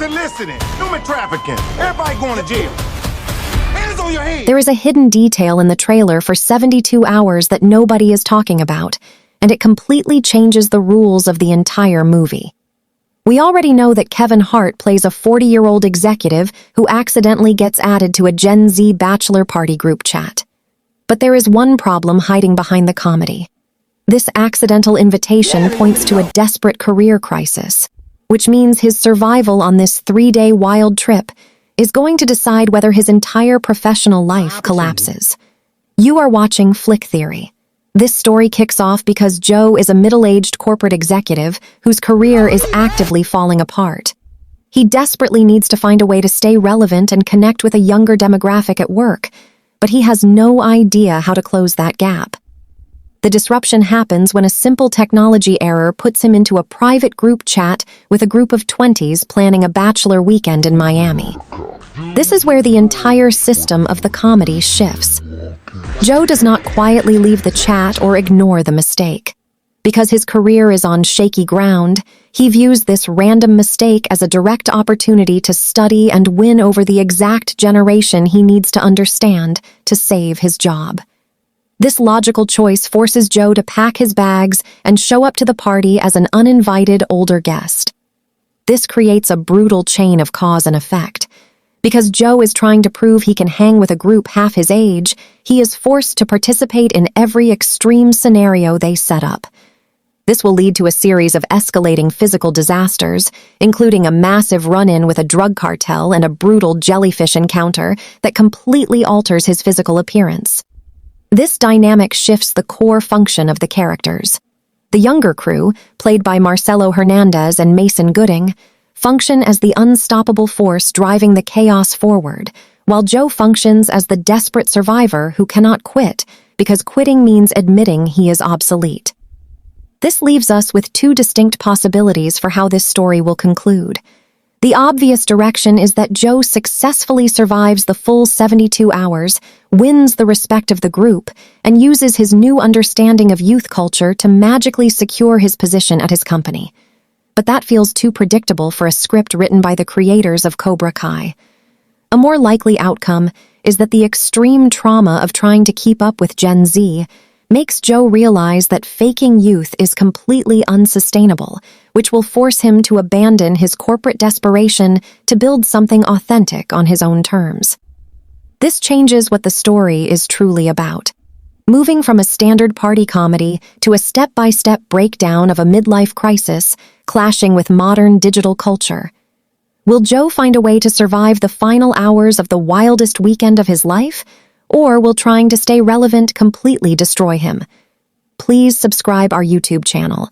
soliciting, human trafficking. Everybody going to jail. Hands on your head. There is a hidden detail in the trailer for 72 Hours that nobody is talking about, and it completely changes the rules of the entire movie. We already know that Kevin Hart plays a 40-year-old executive who accidentally gets added to a Gen Z bachelor party group chat. But there is one problem hiding behind the comedy. This accidental invitation points to a desperate career crisis, which means his survival on this 3-day wild trip is going to decide whether his entire professional life collapses. You are watching Flick Theory. This story kicks off because Joe is a middle-aged corporate executive whose career is actively falling apart. He desperately needs to find a way to stay relevant and connect with a younger demographic at work, but he has no idea how to close that gap. The disruption happens when a simple technology error puts him into a private group chat with a group of 20s planning a bachelor weekend in Miami. This is where the entire system of the comedy shifts. Joe does not quietly leave the chat or ignore the mistake. Because his career is on shaky ground, he views this random mistake as a direct opportunity to study and win over the exact generation he needs to understand to save his job. This logical choice forces Joe to pack his bags and show up to the party as an uninvited older guest. This creates a brutal chain of cause and effect. Because Joe is trying to prove he can hang with a group half his age, he is forced to participate in every extreme scenario they set up. This will lead to a series of escalating physical disasters, including a massive run-in with a drug cartel and a brutal jellyfish encounter that completely alters his physical appearance. This dynamic shifts the core function of the characters. The younger crew, played by Marcelo Hernandez and Mason Gooding, function as the unstoppable force driving the chaos forward, while Joe functions as the desperate survivor who cannot quit because quitting means admitting he is obsolete. This leaves us with two distinct possibilities for how this story will conclude. The obvious direction is that Joe successfully survives the full 72 hours, wins the respect of the group, and uses his new understanding of youth culture to magically secure his position at his company. But that feels too predictable for a script written by the creators of Cobra Kai. A more likely outcome is that the extreme trauma of trying to keep up with Gen Z makes Joe realize that faking youth is completely unsustainable, which will force him to abandon his corporate desperation to build something authentic on his own terms. This changes what the story is truly about, moving from a standard party comedy to a step-by-step breakdown of a midlife crisis clashing with modern digital culture. Will Joe find a way to survive the final hours of the wildest weekend of his life, or will trying to stay relevant completely destroy him? Please subscribe our YouTube channel